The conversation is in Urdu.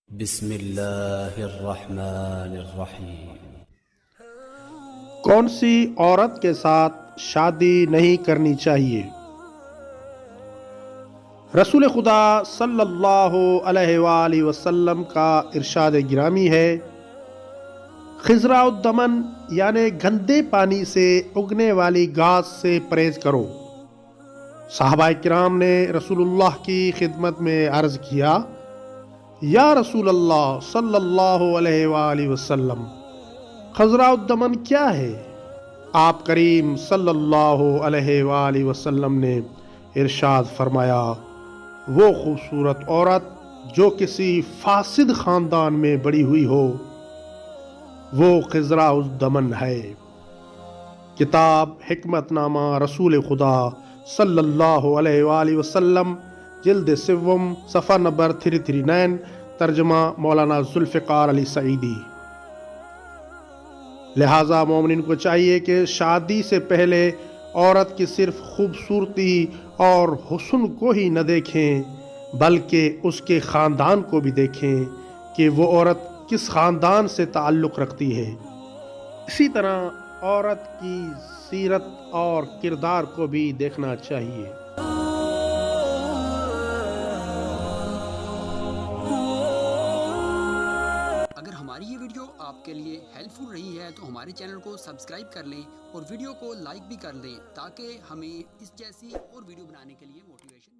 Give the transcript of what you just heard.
بسم اللہ الرحمن الرحیم۔ کون سی عورت کے ساتھ شادی نہیں کرنی چاہیے؟ رسول خدا صلی اللہ علیہ وآلہ وسلم کا ارشاد گرامی ہے، خضراء الدمن یعنی گندے پانی سے اگنے والی گھاس سے پرہیز کرو۔ صحابہ کرام نے رسول اللہ کی خدمت میں عرض کیا، یا رسول اللہ صلی اللہ علیہ وآلہ وسلم، خضراء الدمن کیا ہے؟ آپ کریم صلی اللہ علیہ وآلہ وسلم نے ارشاد فرمایا، وہ خوبصورت عورت جو کسی فاسد خاندان میں بڑی ہوئی ہو، وہ خضراء الدمن ہے۔ کتاب حکمت نامہ رسول خدا صلی اللہ علیہ وآلہ وسلم، جلد سوم، صفحہ نمبر 339، ترجمہ مولانا ذوالفقار علی سعیدی۔ لہٰذا مومنین کو چاہیے کہ شادی سے پہلے عورت کی صرف خوبصورتی اور حسن کو ہی نہ دیکھیں، بلکہ اس کے خاندان کو بھی دیکھیں کہ وہ عورت کس خاندان سے تعلق رکھتی ہے۔ اسی طرح عورت کی سیرت اور کردار کو بھی دیکھنا چاہیے۔ اگر ہماری یہ ویڈیو آپ کے لیے ہیلپ فل رہی ہے تو ہمارے چینل کو سبسکرائب کر لیں اور ویڈیو کو لائک بھی کر لیں تاکہ ہمیں اس جیسی اور ویڈیو بنانے کے لیے موٹیویشن